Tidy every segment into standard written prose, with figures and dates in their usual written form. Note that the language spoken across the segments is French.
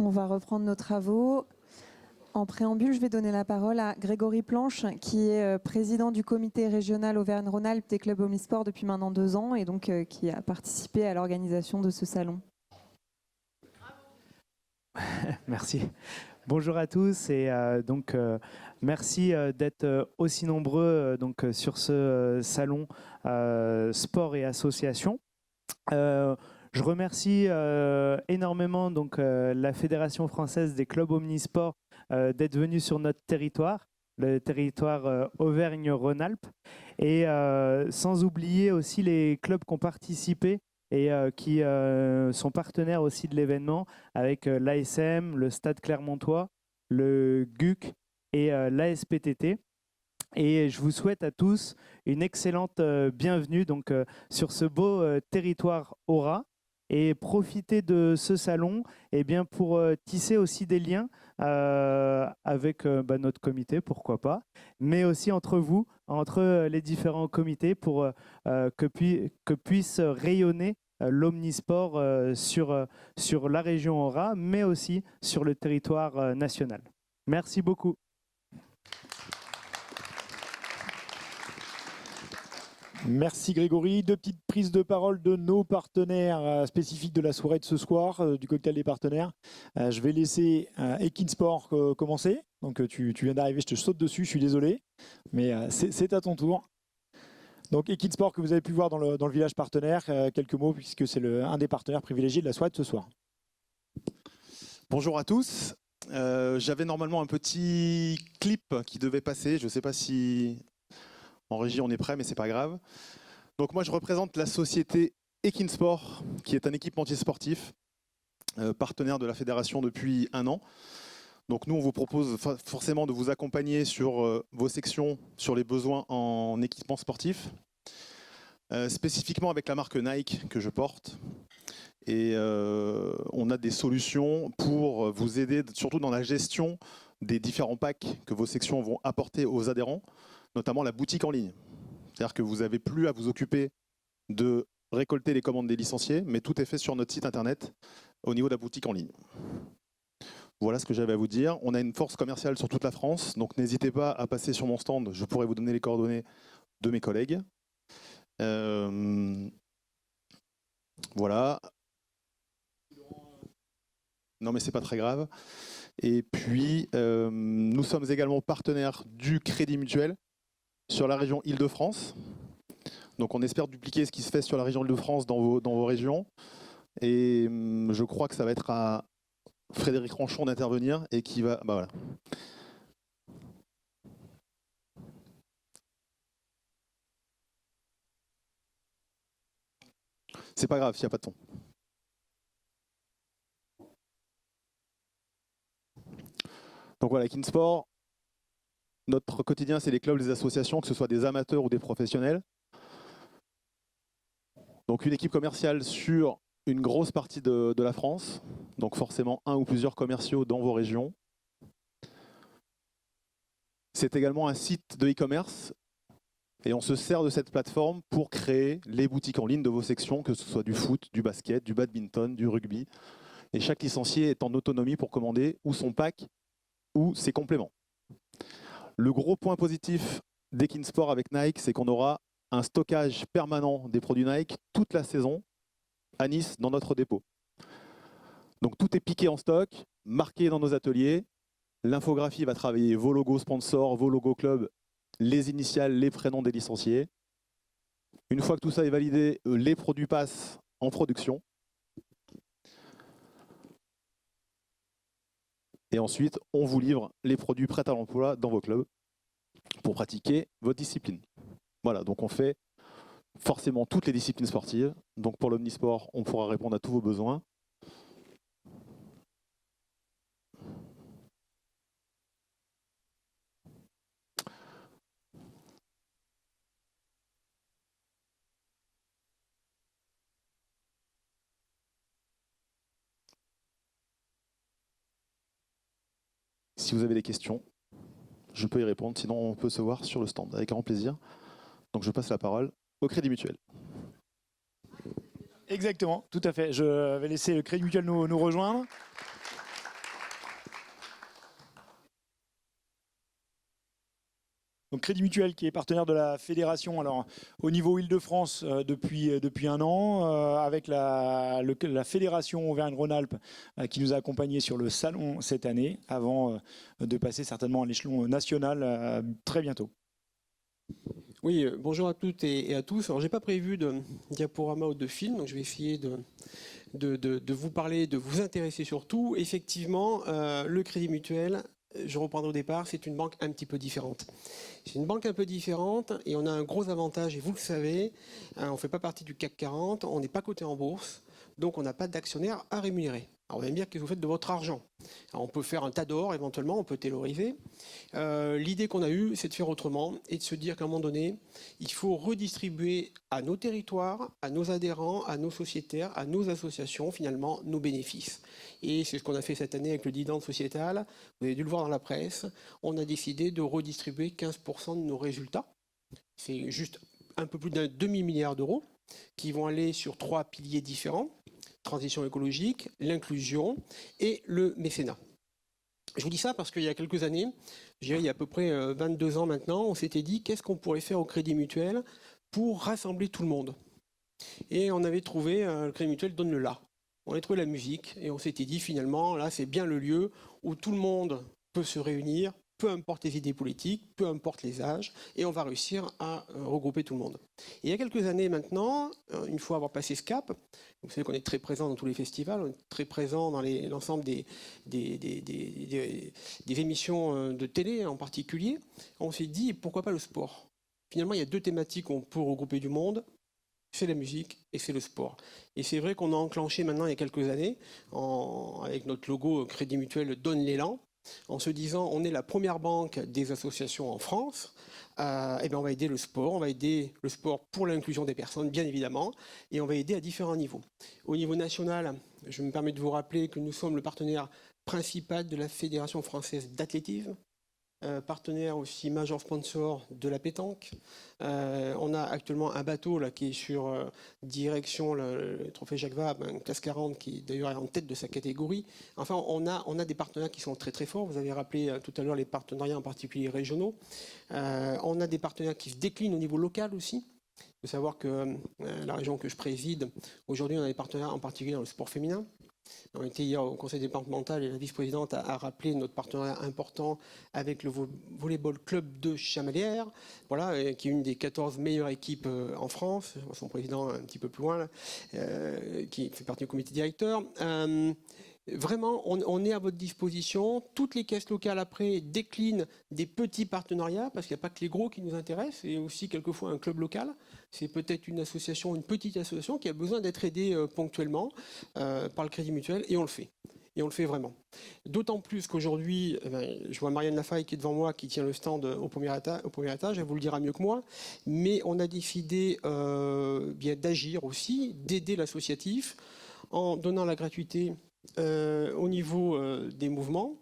On va reprendre nos travaux. En préambule, je vais donner la parole à Grégory Planche, qui est président du comité régional Auvergne-Rhône-Alpes des clubs omnisports depuis maintenant 2 ans et donc qui a participé à l'organisation de ce salon. Merci. Bonjour à tous et merci d'être aussi nombreux sur ce salon sport et association. Je remercie énormément la Fédération française des clubs omnisports d'être venu sur notre territoire, le territoire Auvergne-Rhône-Alpes, et sans oublier aussi les clubs qui ont participé et qui sont partenaires aussi de l'événement avec l'ASM, le Stade Clermontois, le GUC et l'ASPTT. Et je vous souhaite à tous une excellente bienvenue sur ce beau territoire Aura, et profiter de ce salon pour tisser aussi des liens avec notre comité, pourquoi pas, mais aussi entre vous, entre les différents comités pour que puisse rayonner l'omnisport sur la région Aura, mais aussi sur le territoire national. Merci beaucoup. Merci Grégory. 2 petites prises de parole de nos partenaires spécifiques de la soirée de ce soir, du cocktail des partenaires. Je vais laisser Ekinsport commencer. Donc tu viens d'arriver, je te saute dessus, je suis désolé, mais c'est à ton tour. Donc Ekinsport que vous avez pu voir dans le village partenaire, quelques mots puisque c'est un des partenaires privilégiés de la soirée de ce soir. Bonjour à tous. J'avais normalement un petit clip qui devait passer, je ne sais pas si en régie on est prêt, mais c'est pas grave. Donc moi je représente la société Ekinsport, qui est un équipementier sportif, partenaire de la fédération depuis 1 an. Donc nous on vous propose forcément de vous accompagner sur vos sections, sur les besoins en équipement sportif, spécifiquement avec la marque Nike que je porte. Et on a des solutions pour vous aider, surtout dans la gestion des différents packs que vos sections vont apporter aux adhérents, notamment la boutique en ligne. C'est-à-dire que vous n'avez plus à vous occuper de récolter les commandes des licenciés, mais tout est fait sur notre site internet au niveau de la boutique en ligne. Voilà ce que j'avais à vous dire. On a une force commerciale sur toute la France, donc n'hésitez pas à passer sur mon stand, je pourrais vous donner les coordonnées de mes collègues. Voilà. Non mais c'est pas très grave. Et puis, nous sommes également partenaires du Crédit Mutuel sur la région Île-de-France. Donc on espère dupliquer ce qui se fait sur la région Île-de-France dans vos régions. Et je crois que ça va être à Frédéric Ranchon d'intervenir et qui va... Bah voilà. C'est pas grave s'il n'y a pas de ton. Donc voilà, Ekinsport, notre quotidien, c'est les clubs, les associations, que ce soit des amateurs ou des professionnels. Donc une équipe commerciale sur une grosse partie de la France, donc forcément un ou plusieurs commerciaux dans vos régions. C'est également un site de e-commerce et on se sert de cette plateforme pour créer les boutiques en ligne de vos sections, que ce soit du foot, du basket, du badminton, du rugby. Et chaque licencié est en autonomie pour commander ou son pack ou ses compléments. Le gros point positif d'Ekinsport avec Nike, c'est qu'on aura un stockage permanent des produits Nike toute la saison à Nice dans notre dépôt. Donc tout est piqué en stock, marqué dans nos ateliers. L'infographie va travailler vos logos sponsors, vos logos club, les initiales, les prénoms des licenciés. Une fois que tout ça est validé, les produits passent en production. Et ensuite, on vous livre les produits prêts à l'emploi dans vos clubs pour pratiquer votre discipline. Voilà, donc on fait forcément toutes les disciplines sportives. Donc pour l'omnisport, on pourra répondre à tous vos besoins. Si vous avez des questions, je peux y répondre. Sinon, on peut se voir sur le stand avec grand plaisir. Donc je passe la parole au Crédit Mutuel. Exactement, tout à fait. Je vais laisser le Crédit Mutuel nous rejoindre. Donc Crédit Mutuel qui est partenaire de la fédération, alors au niveau Île-de-France depuis un an, avec la fédération Auvergne-Rhône-Alpes qui nous a accompagnés sur le salon cette année, avant de passer certainement à l'échelon national très bientôt. Oui, bonjour à toutes et à tous. Alors, j'ai pas prévu de diaporama ou de film, donc je vais essayer de vous parler, de vous intéresser surtout. Effectivement, le Crédit Mutuel, je reprendrai au départ, c'est une banque un petit peu différente. C'est une banque un peu différente et on a un gros avantage, et vous le savez, on ne fait pas partie du CAC 40, on n'est pas coté en bourse, donc on n'a pas d'actionnaire à rémunérer. Alors, vous allez me dire, qu'est-ce que vous faites de votre argent? Alors, on peut faire un tas d'or, éventuellement, on peut tayloriser. L'idée qu'on a eue, c'est de faire autrement et de se dire qu'à un moment donné, il faut redistribuer à nos territoires, à nos adhérents, à nos sociétaires, à nos associations, finalement, nos bénéfices. Et c'est ce qu'on a fait cette année avec le dividende sociétal. Vous avez dû le voir dans la presse. On a décidé de redistribuer 15% de nos résultats. C'est juste un peu plus d'un demi-milliard d'euros qui vont aller sur 3 piliers différents. Transition écologique, l'inclusion et le mécénat. Je vous dis ça parce qu'il y a quelques années, je dirais il y a à peu près 22 ans maintenant, on s'était dit qu'est-ce qu'on pourrait faire au Crédit Mutuel pour rassembler tout le monde. Et on avait trouvé, le Crédit Mutuel donne le là. On avait trouvé la musique et on s'était dit finalement, là c'est bien le lieu où tout le monde peut se réunir, peu importe les idées politiques, peu importe les âges, et on va réussir à regrouper tout le monde. Et il y a quelques années maintenant, une fois avoir passé ce cap, vous savez qu'on est très présent dans tous les festivals, on est très présent dans l'ensemble des émissions de télé en particulier, on s'est dit pourquoi pas le sport. Finalement, il y a deux thématiques où on peut regrouper du monde, c'est la musique et c'est le sport. Et c'est vrai qu'on a enclenché maintenant il y a quelques années, avec notre logo Crédit Mutuel Donne l'élan, en se disant on est la première banque des associations en France, et bien on va aider le sport pour l'inclusion des personnes bien évidemment, et on va aider à différents niveaux. Au niveau national, je me permets de vous rappeler que nous sommes le partenaire principal de la Fédération française d'athlétisme, partenaire aussi major sponsor de la pétanque. On a actuellement un bateau là, qui est sur direction le trophée Jacques Vabre, un classe 40 qui d'ailleurs est en tête de sa catégorie. Enfin, on a des partenaires qui sont très très forts. Vous avez rappelé tout à l'heure les partenariats en particulier régionaux. On a des partenaires qui se déclinent au niveau local aussi. Il faut savoir que la région que je préside, aujourd'hui on a des partenaires en particulier dans le sport féminin. On était hier au conseil départemental et la vice-présidente a rappelé notre partenariat important avec le Volleyball Club de Chamalières, voilà, qui est une des 14 meilleures équipes en France. Son président un petit peu plus loin, là, qui fait partie du comité directeur. Vraiment, on est à votre disposition. Toutes les caisses locales après déclinent des petits partenariats parce qu'il n'y a pas que les gros qui nous intéressent. Il y a aussi quelquefois un club local. C'est peut-être une association, une petite association qui a besoin d'être aidée ponctuellement par le Crédit Mutuel et on le fait. Et on le fait vraiment. D'autant plus qu'aujourd'hui, je vois Marianne Lafaille qui est devant moi, qui tient le stand au premier étage, elle vous le dira mieux que moi, mais on a décidé bien d'agir aussi, d'aider l'associatif en donnant la gratuité au niveau des mouvements,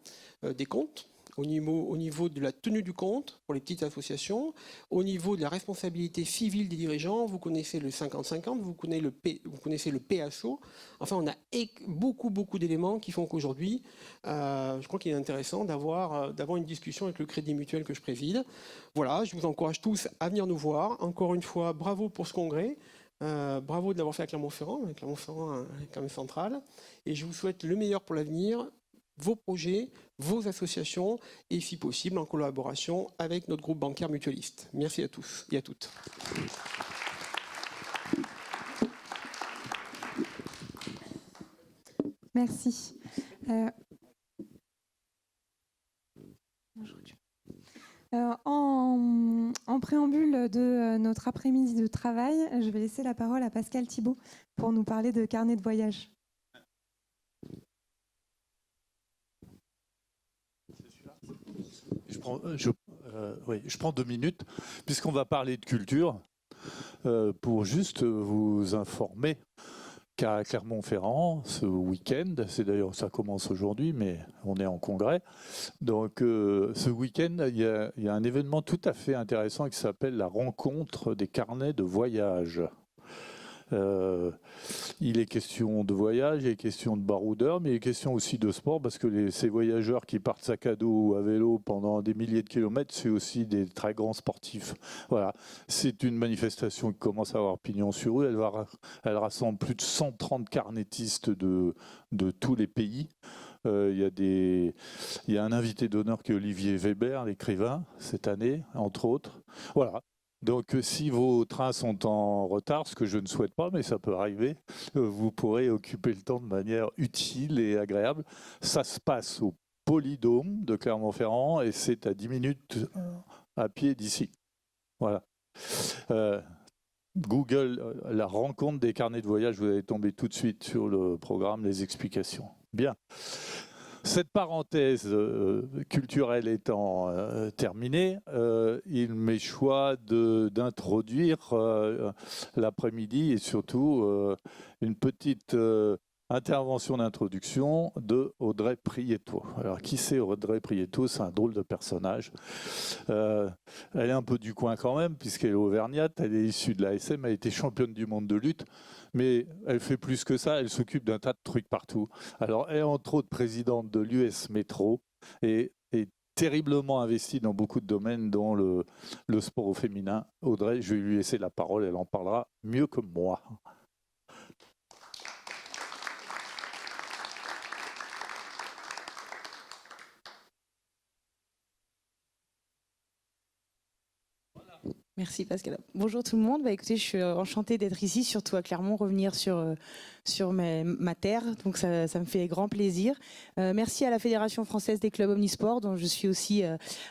des comptes, au niveau de la tenue du compte pour les petites associations, au niveau de la responsabilité civile des dirigeants. Vous connaissez le 50-50, vous connaissez le PSO. Enfin, on a beaucoup d'éléments qui font qu'aujourd'hui, je crois qu'il est intéressant d'avoir une discussion avec le Crédit Mutuel que je préside. Voilà, je vous encourage tous à venir nous voir. Encore une fois, bravo pour ce congrès. Bravo de l'avoir fait à Clermont-Ferrand. Clermont-Ferrand est quand même central. Et je vous souhaite le meilleur pour l'avenir, vos projets, vos associations, et si possible en collaboration avec notre groupe bancaire mutualiste. Merci à tous et à toutes. Merci. En préambule de notre après-midi de travail, je vais laisser la parole à Pascal Thibault pour nous parler de carnet de voyage. Je prends 2 minutes, puisqu'on va parler de culture, pour juste vous informer qu'à Clermont-Ferrand, ce week-end, c'est d'ailleurs ça commence aujourd'hui, mais on est en congrès, donc ce week-end, il y a un événement tout à fait intéressant qui s'appelle la rencontre des carnets de voyage. Il est question de voyage, il est question de baroudeur, mais il est question aussi de sport, parce que ces voyageurs qui partent sac à dos ou à vélo pendant des milliers de kilomètres, c'est aussi des très grands sportifs. Voilà. C'est une manifestation qui commence à avoir pignon sur rue. Elle rassemble plus de 130 carnétistes de tous les pays. Il y a un invité d'honneur qui est Olivier Weber, l'écrivain, cette année, entre autres. Voilà. Donc, si vos trains sont en retard, ce que je ne souhaite pas, mais ça peut arriver, vous pourrez occuper le temps de manière utile et agréable. Ça se passe au Polydôme de Clermont-Ferrand et c'est à 10 minutes à pied d'ici. Voilà. Google, la rencontre des carnets de voyage, vous allez tomber tout de suite sur le programme, les explications. Bien. Cette parenthèse culturelle étant terminée, il m'est choix d'introduire l'après-midi et surtout une petite intervention d'introduction de Audrey Prieto. Alors, qui c'est Audrey Prieto? C'est un drôle de personnage. Elle est un peu du coin quand même, puisqu'elle est auvergnate, elle est issue de l'ASM, elle a été championne du monde de lutte. Mais elle fait plus que ça, elle s'occupe d'un tas de trucs partout. Alors, elle est entre autres présidente de l'US Métro et est terriblement investie dans beaucoup de domaines, dont le sport au féminin. Audrey, je vais lui laisser la parole, elle en parlera mieux que moi. Merci Pascal. Bonjour tout le monde. Écoutez, je suis enchantée d'être ici, surtout à Clermont, revenir sur ma terre. Donc ça me fait grand plaisir. Merci à la Fédération française des clubs omnisports, dont je suis aussi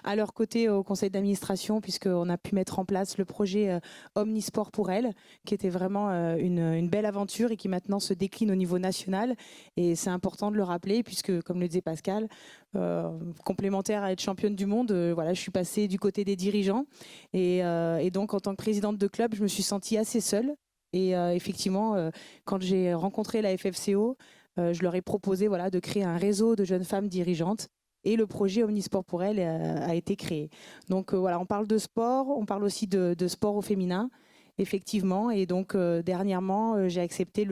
à leur côté au conseil d'administration, puisqu'on a pu mettre en place le projet Omnisport pour elle, qui était vraiment une belle aventure et qui maintenant se décline au niveau national. Et c'est important de le rappeler, puisque, comme le disait Pascal, complémentaire à être championne du monde, voilà, je suis passée du côté des dirigeants. Et donc, en tant que présidente de club, je me suis sentie assez seule. Et effectivement, quand j'ai rencontré la FFCO, je leur ai proposé de créer un réseau de jeunes femmes dirigeantes. Et le projet Omnisport pour elles a été créé. Donc on parle de sport, on parle aussi de sport au féminin, effectivement. Et donc dernièrement, j'ai accepté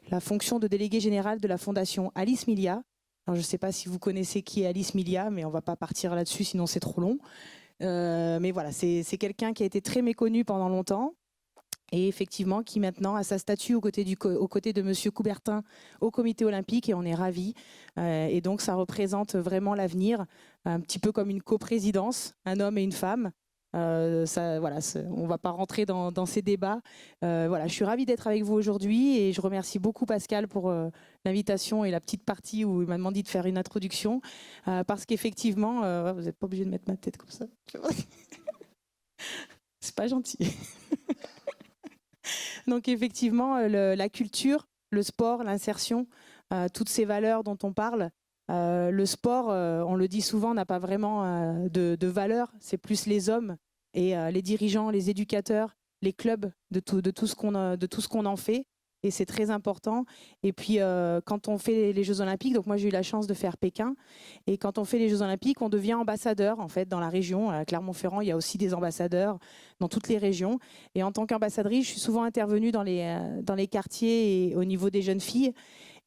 la fonction de déléguée générale de la fondation Alice Milia. Alors, je ne sais pas si vous connaissez qui est Alice Milia, mais on ne va pas partir là-dessus, sinon c'est trop long. Mais voilà, c'est quelqu'un qui a été très méconnu pendant longtemps et effectivement qui maintenant a sa statue aux côtés de Monsieur Coubertin au comité olympique, et on est ravis. Et donc ça représente vraiment l'avenir, un petit peu comme une coprésidence, un homme et une femme. On ne va pas rentrer dans ces débats. Je suis ravie d'être avec vous aujourd'hui et je remercie beaucoup Pascal pour l'invitation et la petite partie où il m'a demandé de faire une introduction, parce qu'effectivement, vous n'êtes pas obligé de mettre ma tête comme ça. C'est pas gentil. Donc effectivement, la culture, le sport, l'insertion, toutes ces valeurs dont on parle. Le sport, on le dit souvent, n'a pas vraiment de valeur. C'est plus les hommes et les dirigeants, les éducateurs, les clubs, de tout ce qu'on en fait. Et c'est très important. Et puis, quand on fait les Jeux Olympiques, donc moi j'ai eu la chance de faire Pékin, et quand on fait les Jeux Olympiques, on devient ambassadeur en fait dans la région. À Clermont-Ferrand, il y a aussi des ambassadeurs dans toutes les régions. Et en tant qu'ambassadrice, je suis souvent intervenue dans les quartiers et au niveau des jeunes filles.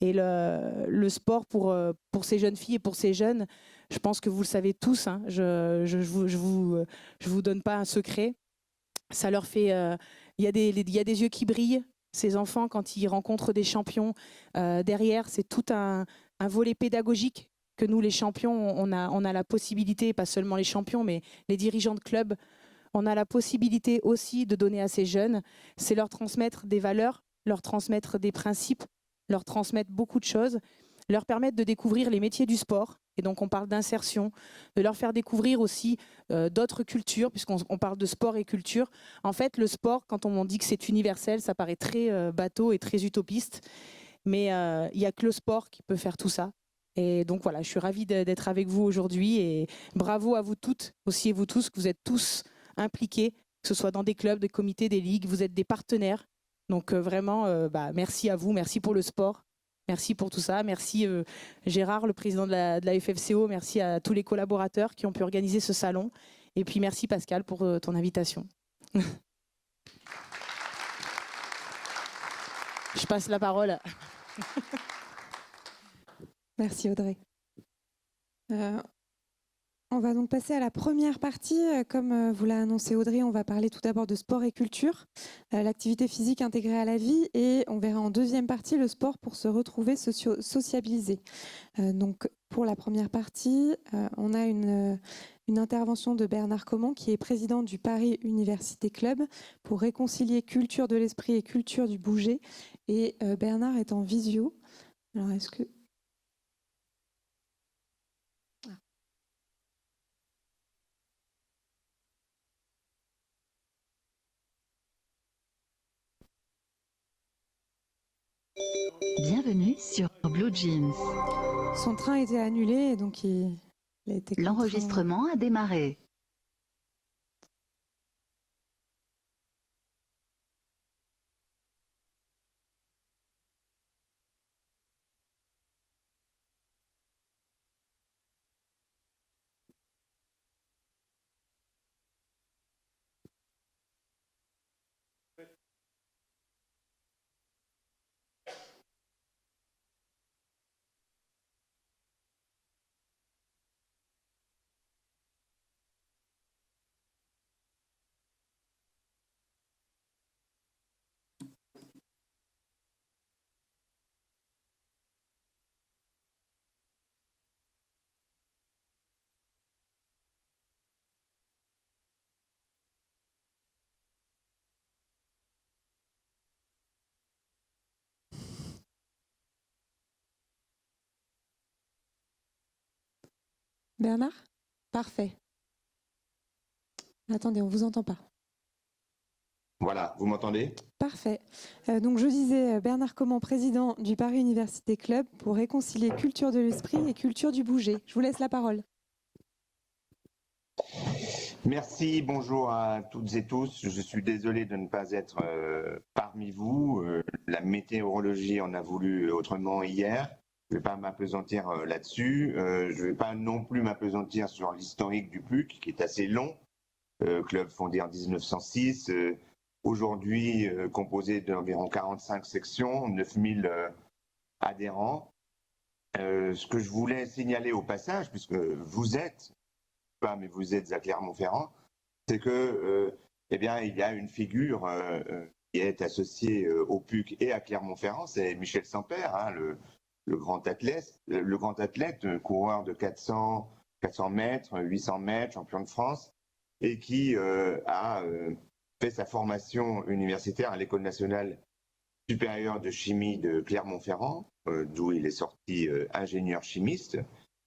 Et le sport pour ces jeunes filles et pour ces jeunes, je pense que vous le savez tous, hein, je vous donne pas un secret. Ça leur fait, il y a des yeux qui brillent. Ces enfants, quand ils rencontrent des champions, derrière, c'est tout un volet pédagogique que nous, les champions, on a la possibilité, pas seulement les champions, mais les dirigeants de clubs, on a la possibilité aussi de donner à ces jeunes, c'est leur transmettre des valeurs, leur transmettre des principes, leur transmettre beaucoup de choses, leur permettre de découvrir les métiers du sport. Et donc, on parle d'insertion, de leur faire découvrir aussi d'autres cultures, puisqu'on parle de sport et culture. En fait, le sport, quand on dit que c'est universel, ça paraît très bateau et très utopiste. Mais il n'y a que le sport qui peut faire tout ça. Et donc, voilà, je suis ravie d'être avec vous aujourd'hui. Et bravo à vous toutes, aussi et vous tous, que vous êtes tous impliqués, que ce soit dans des clubs, des comités, des ligues. Vous êtes des partenaires. Donc, vraiment, merci à vous. Merci pour le sport. Merci pour tout ça. Merci Gérard, le président de la FFCO. Merci à tous les collaborateurs qui ont pu organiser ce salon. Et puis merci Pascal pour ton invitation. Je passe la parole. Merci Audrey. On va donc passer à la première partie. Comme vous l'a annoncé Audrey, on va parler tout d'abord de sport et culture, l'activité physique intégrée à la vie, et on verra en deuxième partie le sport pour se retrouver, sociabiliser. Donc pour la première partie, on a une intervention de Bernard Comment, qui est président du Paris Université Club, pour réconcilier culture de l'esprit et culture du bouger. Et Bernard est en visio. Alors est-ce que... Bienvenue sur Blue Jeans. Son train a été annulé et donc il a été contraint. L'enregistrement a démarré. Bernard ? Parfait. Attendez, on ne vous entend pas. Voilà, vous m'entendez? Parfait. Donc je disais, Bernard Comment, président du Paris Université Club, pour réconcilier culture de l'esprit et culture du bouger. Je vous laisse la parole. Merci, bonjour à toutes et tous. Je suis désolé de ne pas être parmi vous. La météorologie en a voulu autrement hier. Je ne vais pas m'appesantir là-dessus. Je ne vais pas non plus m'appesantir sur l'historique du PUC, qui est assez long. Club fondé en 1906, aujourd'hui composé d'environ 45 sections, 9000 adhérents. Ce que je voulais signaler au passage, puisque vous êtes, pas mais vous êtes à Clermont-Ferrand, c'est que eh bien, il y a une figure qui est associée au PUC et à Clermont-Ferrand, c'est Michel Samper, hein, le grand athlète, coureur de 400 mètres, 800 mètres, champion de France, et qui a fait sa formation universitaire à l'École nationale supérieure de chimie de Clermont-Ferrand, d'où il est sorti ingénieur chimiste.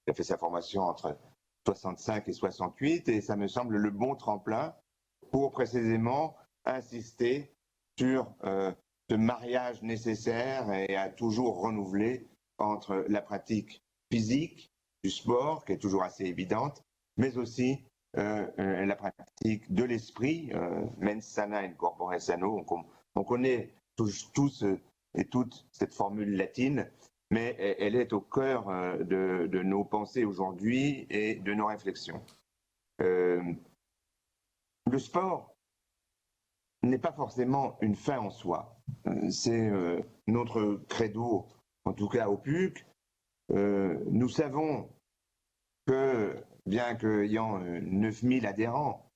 Il a fait sa formation entre 65 et 68, et ça me semble le bon tremplin pour précisément insister sur ce mariage nécessaire et à toujours renouveler entre la pratique physique du sport, qui est toujours assez évidente, mais aussi la pratique de l'esprit, mens sana in corpore sano. On connaît tous et toutes cette formule latine, mais elle est au cœur de nos pensées aujourd'hui et de nos réflexions. Le sport n'est pas forcément une fin en soi. C'est notre credo, en tout cas au PUC. Nous savons que, bien qu'ayant 9000 adhérents,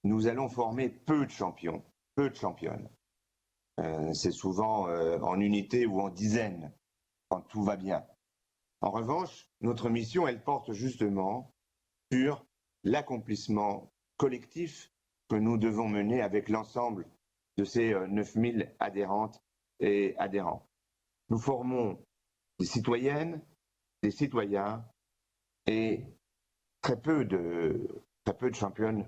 nous allons former peu de champions, peu de championnes. C'est souvent en unité ou en dizaines, quand tout va bien. En revanche, notre mission, elle porte justement sur l'accomplissement collectif que nous devons mener avec l'ensemble de ces 9000 adhérentes et adhérents. Nous formons des citoyennes, des citoyens et très peu de championnes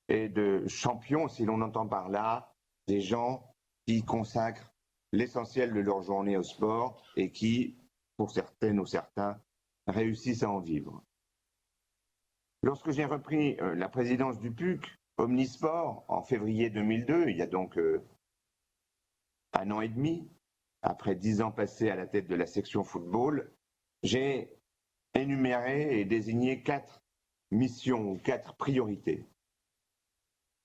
et de champions, si l'on entend par là des gens qui consacrent l'essentiel de leur journée au sport et qui, pour certaines ou certains, réussissent à en vivre. Lorsque j'ai repris la présidence du PUC, Omnisport, en février 2002, il y a donc 1 an et demi, après 10 ans passés à la tête de la section football, j'ai énuméré et désigné 4 missions ou 4 priorités.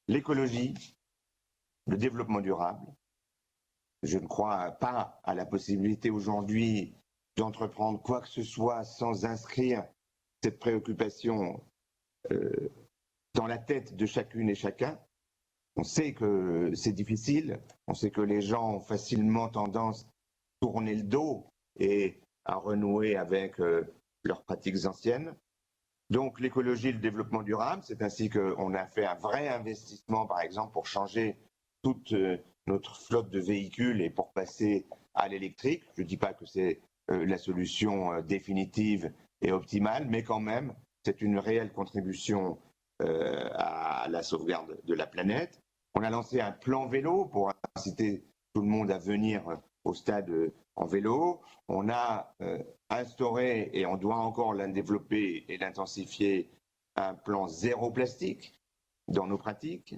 L'écologie, le développement durable, je ne crois pas à la possibilité aujourd'hui d'entreprendre quoi que ce soit sans inscrire cette préoccupation dans la tête de chacune et chacun. On sait que c'est difficile, on sait que les gens ont facilement tendance à tourner le dos et à renouer avec leurs pratiques anciennes. Donc l'écologie et le développement durable, c'est ainsi qu'on a fait un vrai investissement, par exemple, pour changer toute notre flotte de véhicules et pour passer à l'électrique. Je ne dis pas que c'est la solution définitive et optimale, mais quand même, c'est une réelle contribution à la sauvegarde de la planète. On a lancé un plan vélo pour inciter tout le monde à venir au stade en vélo. On a instauré, et on doit encore l'en développer et l'intensifier, un plan zéro plastique dans nos pratiques.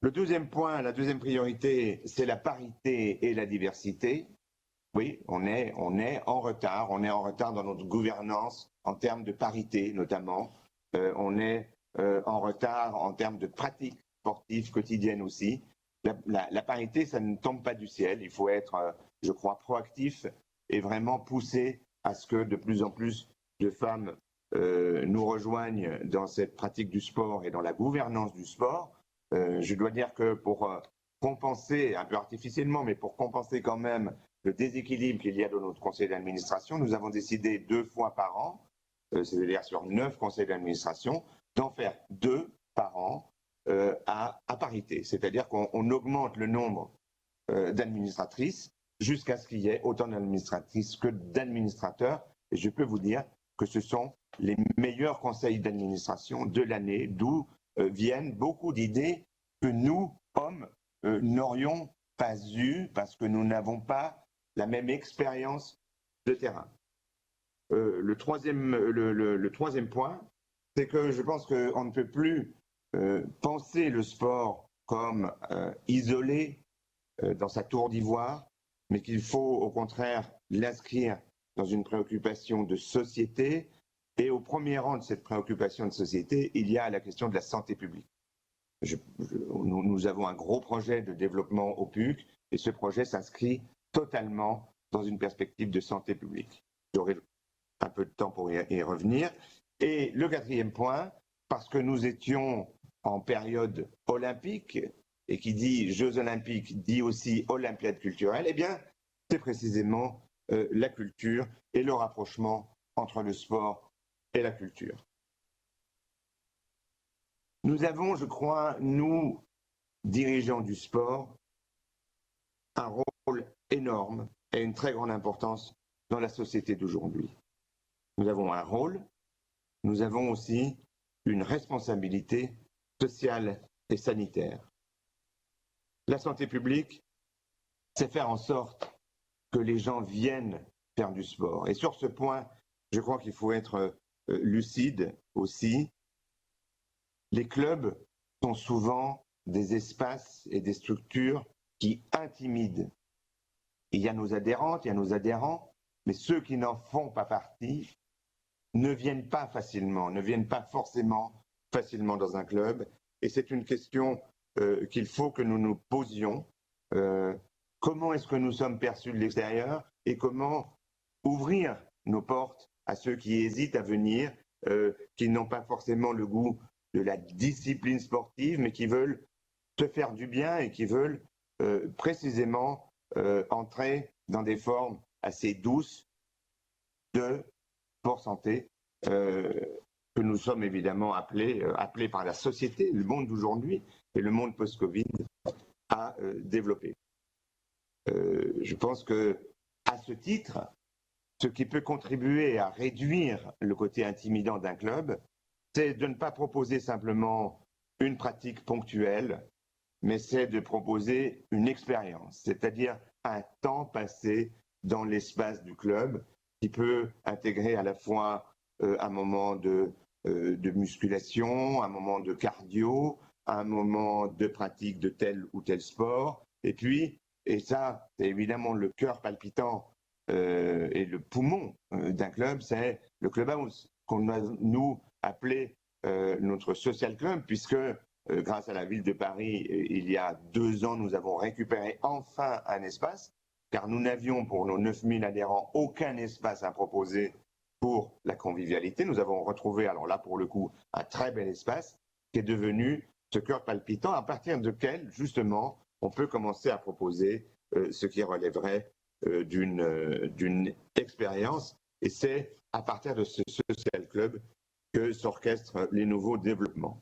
Le deuxième point, la deuxième priorité, c'est la parité et la diversité. Oui, on est en retard. On est en retard dans notre gouvernance en termes de parité, notamment. On est en retard en termes de pratiques sportives quotidiennes aussi. La parité, ça ne tombe pas du ciel. Il faut être, je crois, proactif et vraiment pousser à ce que de plus en plus de femmes nous rejoignent dans cette pratique du sport et dans la gouvernance du sport. Je dois dire que pour compenser, un peu artificiellement, mais pour compenser quand même le déséquilibre qu'il y a dans notre conseil d'administration, nous avons décidé 2 fois par an, c'est-à-dire sur 9 conseils d'administration, d'en faire 2 par an à parité. C'est-à-dire qu'on augmente le nombre d'administratrices jusqu'à ce qu'il y ait autant d'administratrices que d'administrateurs. Et je peux vous dire que ce sont les meilleurs conseils d'administration de l'année, d'où viennent beaucoup d'idées que nous, hommes, n'aurions pas eues parce que nous n'avons pas la même expérience de terrain. Le troisième point, c'est que je pense qu'on ne peut plus penser le sport comme isolé dans sa tour d'ivoire, mais qu'il faut au contraire l'inscrire dans une préoccupation de société. Et au premier rang de cette préoccupation de société, il y a la question de la santé publique. Nous avons un gros projet de développement au PUC et ce projet s'inscrit totalement dans une perspective de santé publique. J'aurai un peu de temps pour y revenir. Et le quatrième point, parce que nous étions en période olympique, et qui dit Jeux olympiques dit aussi Olympiade culturelle, eh bien, c'est précisément la culture et le rapprochement entre le sport et la culture. Nous avons, je crois, nous, dirigeants du sport, un rôle énorme et une très grande importance dans la société d'aujourd'hui. Nous avons un rôle, nous avons aussi une responsabilité sociale et sanitaire. La santé publique, c'est faire en sorte que les gens viennent faire du sport. Et sur ce point, je crois qu'il faut être lucide aussi. Les clubs sont souvent des espaces et des structures qui intimident. Il y a nos adhérentes, il y a nos adhérents, mais ceux qui n'en font pas partie ne viennent pas facilement, ne viennent pas forcément facilement dans un club. Et c'est une question qu'il faut que nous nous posions. Comment est-ce que nous sommes perçus de l'extérieur et comment ouvrir nos portes à ceux qui hésitent à venir, qui n'ont pas forcément le goût de la discipline sportive, mais qui veulent se faire du bien et qui veulent précisément entrer dans des formes assez douces de sport santé que nous sommes évidemment appelés par la société, le monde d'aujourd'hui et le monde post-Covid à développer. Je pense que à ce titre, ce qui peut contribuer à réduire le côté intimidant d'un club, c'est de ne pas proposer simplement une pratique ponctuelle, mais c'est de proposer une expérience, c'est-à-dire un temps passé dans l'espace du club qui peut intégrer à la fois un moment de musculation, un moment de cardio, un moment de pratique de tel ou tel sport, et puis, et ça, c'est évidemment le cœur palpitant et le poumon d'un club, c'est le clubhouse, qu'on a, nous, appelé notre social club, puisque grâce à la ville de Paris, il y a 2 ans, nous avons récupéré enfin un espace, car nous n'avions pour nos 9000 adhérents aucun espace à proposer pour la convivialité. Nous avons retrouvé, alors là pour le coup, un très bel espace qui est devenu ce cœur palpitant, à partir duquel, justement, on peut commencer à proposer ce qui relèverait d'une expérience. Et c'est à partir de ce social club que s'orchestrent les nouveaux développements.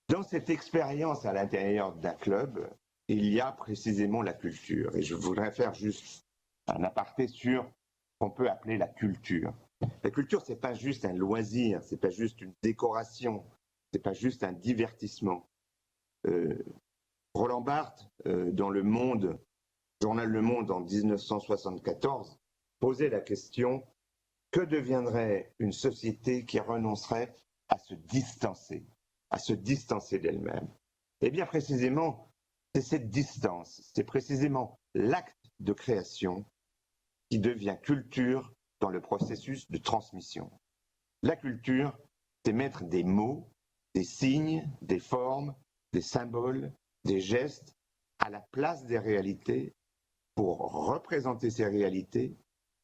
Dans cette expérience à l'intérieur d'un club, il y a précisément la culture. Et je voudrais faire juste un aparté sur ce qu'on peut appeler la culture. La culture, ce n'est pas juste un loisir, ce n'est pas juste une décoration, ce n'est pas juste un divertissement. Roland Barthes, dans Le Monde, journal Le Monde en 1974, posait la question: que deviendrait une société qui renoncerait à se distancer d'elle-même? Eh bien, précisément, c'est cette distance, c'est précisément l'acte de création qui devient culture dans le processus de transmission. La culture, c'est mettre des mots, des signes, des formes, des symboles, des gestes à la place des réalités pour représenter ces réalités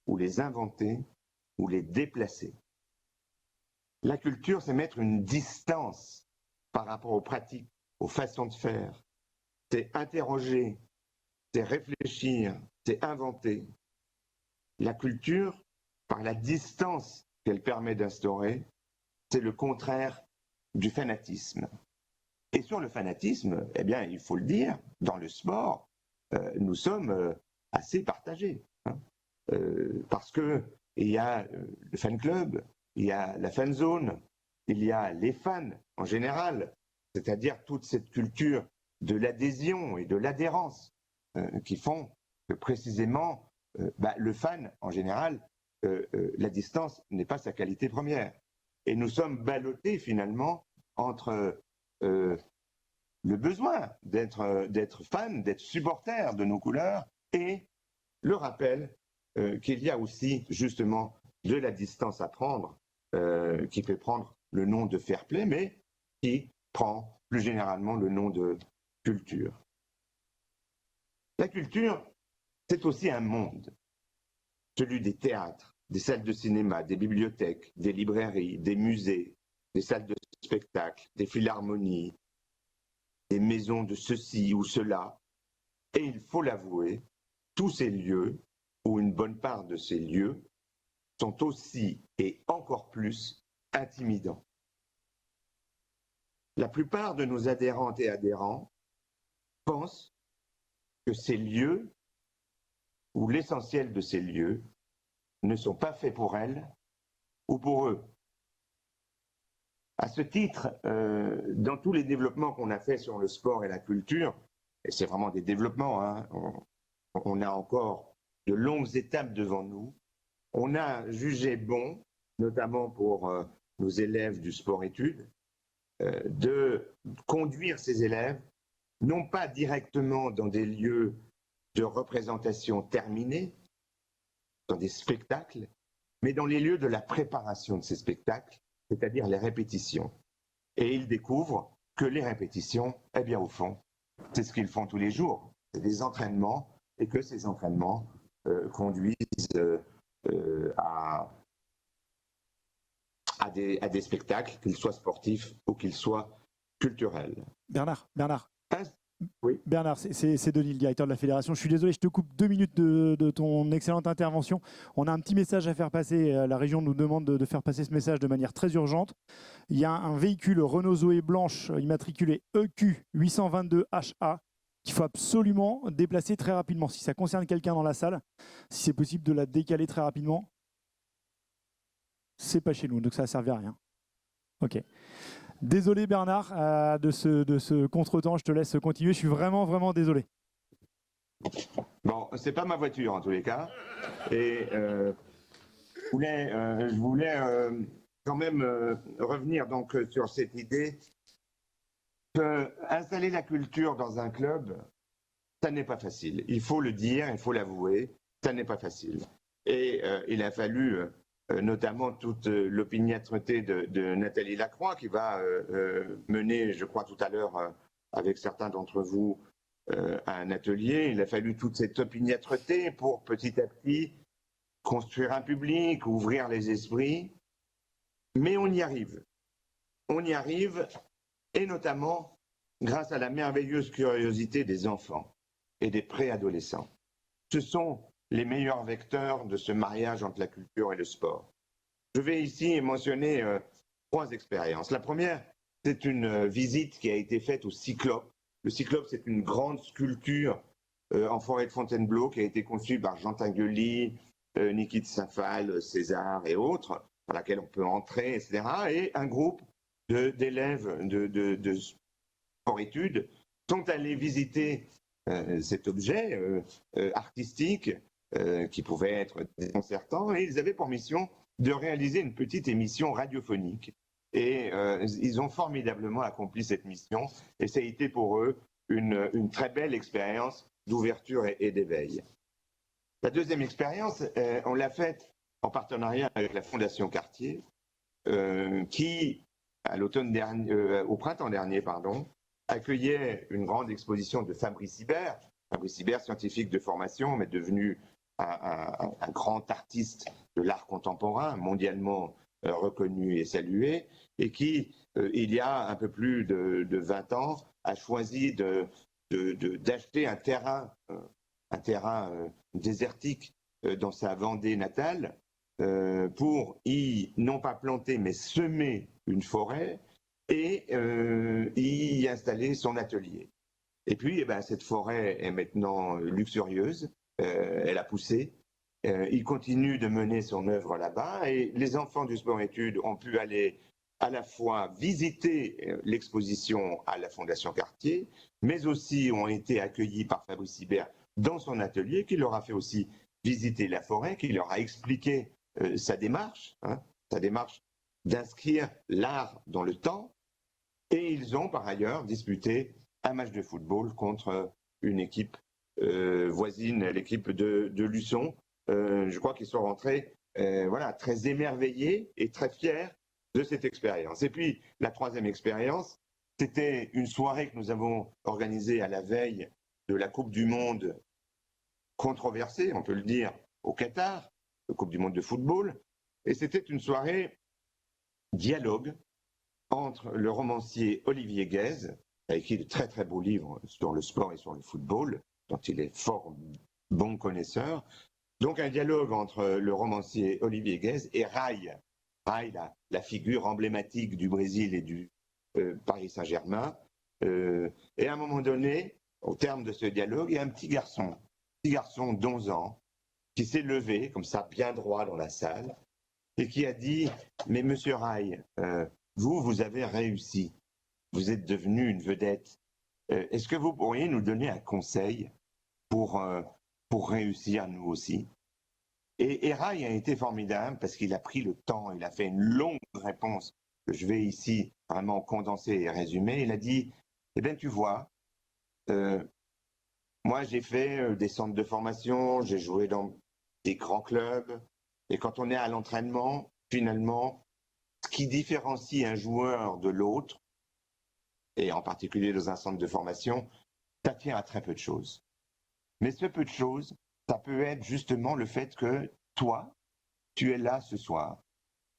ou les inventer ou les déplacer. La culture, c'est mettre une distance par rapport aux pratiques, aux façons de faire. C'est interroger, c'est réfléchir, c'est inventer. La culture, par la distance qu'elle permet d'instaurer, c'est le contraire du fanatisme. Et sur le fanatisme, eh bien, il faut le dire, dans le sport, nous sommes assez partagés. Parce qu'il y a le fan club, il y a la fan zone, il y a les fans en général, c'est-à-dire toute cette culture de l'adhésion et de l'adhérence qui font que précisément le fan en général, la distance n'est pas sa qualité première. Et nous sommes ballottés finalement entre le besoin d'être fan, d'être supporter de nos couleurs et le rappel qu'il y a aussi justement de la distance à prendre, qui peut prendre le nom de fair play, mais qui prend plus généralement le nom de culture. La culture, c'est aussi un monde, celui des théâtres, des salles de cinéma, des bibliothèques, des librairies, des musées, des salles de spectacle, des philharmonies, des maisons de ceci ou cela. Et il faut l'avouer, tous ces lieux, ou une bonne part de ces lieux, sont aussi et encore plus intimidants. La plupart de nos adhérentes et adhérents pensent que ces lieux, ou l'essentiel de ces lieux, ne sont pas faits pour elles ou pour eux. À ce titre, dans tous les développements qu'on a faits sur le sport et la culture, et c'est vraiment des développements, hein, on a encore de longues étapes devant nous, on a jugé bon, notamment pour nos élèves du sport-études, de conduire ces élèves, non pas directement dans des lieux de représentation terminés, dans des spectacles, mais dans les lieux de la préparation de ces spectacles, c'est-à-dire les répétitions. Et ils découvrent que les répétitions, eh bien au fond, c'est ce qu'ils font tous les jours. C'est des entraînements, et que ces entraînements conduisent à des spectacles, qu'ils soient sportifs ou qu'ils soient culturels. Bernard, oui. Bernard, c'est Denis, le directeur de la fédération. Je suis désolé, je te coupe 2 minutes de ton excellente intervention. On a un petit message à faire passer. La région nous demande de faire passer ce message de manière très urgente. Il y a un véhicule Renault Zoé blanche immatriculé EQ 822HA qu'il faut absolument déplacer très rapidement. Si ça concerne quelqu'un dans la salle, si c'est possible de la décaler très rapidement, c'est pas chez nous, donc ça ne servait à rien. Ok. Désolé Bernard de ce contretemps, je te laisse continuer, je suis vraiment désolé. Bon, c'est pas ma voiture en tous les cas, et je voulais quand même revenir donc sur cette idée que installer la culture dans un club, ça n'est pas facile. Il faut le dire, il faut l'avouer, ça n'est pas facile. Et il a fallu notamment toute l'opiniâtreté de Nathalie Lacroix, qui va mener, je crois tout à l'heure, avec certains d'entre vous, à un atelier. Il a fallu toute cette opiniâtreté pour petit à petit construire un public, ouvrir les esprits, mais on y arrive. On y arrive, et notamment grâce à la merveilleuse curiosité des enfants et des préadolescents. Ce sont les meilleurs vecteurs de ce mariage entre la culture et le sport. Je vais ici mentionner 3 expériences. La première, c'est une visite qui a été faite au Cyclope. Le Cyclope, c'est une grande sculpture en forêt de Fontainebleau qui a été conçue par Jean Tinguely, Niki de Saint-Phal, César et autres, dans laquelle on peut entrer, etc. Et un groupe d'élèves de sport-études sont allés visiter cet objet artistique qui pouvait être déconcertant, et ils avaient pour mission de réaliser une petite émission radiophonique. Et ils ont formidablement accompli cette mission, et ça a été pour eux une très belle expérience d'ouverture et d'éveil. La deuxième expérience, on l'a faite en partenariat avec la Fondation Cartier, qui, au printemps dernier, accueillait une grande exposition de Fabrice Hibert. Fabrice Hibert, scientifique de formation, mais devenu un grand artiste de l'art contemporain, mondialement reconnu et salué, et qui, il y a un peu plus de 20 ans, a choisi d'acheter un terrain désertique dans sa Vendée natale pour y, non pas planter, mais semer une forêt et y installer son atelier. Et puis, cette forêt est maintenant luxurieuse, elle a poussé. Il continue de mener son œuvre là-bas, et les enfants du sport-études ont pu aller à la fois visiter l'exposition à la Fondation Cartier, mais aussi ont été accueillis par Fabrice Hibert dans son atelier, qui leur a fait aussi visiter la forêt, qui leur a expliqué sa démarche d'inscrire l'art dans le temps. Et ils ont par ailleurs disputé un match de football contre une équipe voisine, l'équipe de Luçon. Je crois qu'ils sont rentrés très émerveillés et très fiers de cette expérience. Et puis, la troisième expérience, c'était une soirée que nous avons organisée à la veille de la Coupe du Monde controversée, on peut le dire, au Qatar, la Coupe du Monde de football. Et c'était une soirée dialogue entre le romancier Olivier Guèze, qui a écrit de très très beaux livres sur le sport et sur le football, dont il est fort bon connaisseur. Donc un dialogue entre le romancier Olivier Guèze et Rai, la figure emblématique du Brésil et du Paris Saint-Germain. Et à un moment donné, au terme de ce dialogue, il y a un petit garçon d'11 ans, qui s'est levé, comme ça, bien droit dans la salle, et qui a dit « Mais monsieur Rai, vous avez réussi, vous êtes devenu une vedette. Est-ce que vous pourriez nous donner un conseil pour réussir nous aussi ?» Et Rai a été formidable parce qu'il a pris le temps, il a fait une longue réponse que je vais ici vraiment condenser et résumer. Il a dit « Eh bien, tu vois, moi j'ai fait des centres de formation, j'ai joué dans des grands clubs, et quand on est à l'entraînement, finalement, ce qui différencie un joueur de l'autre, et en particulier dans un centre de formation, ça tient à très peu de choses. Mais ce peu de choses, ça peut être justement le fait que toi, tu es là ce soir,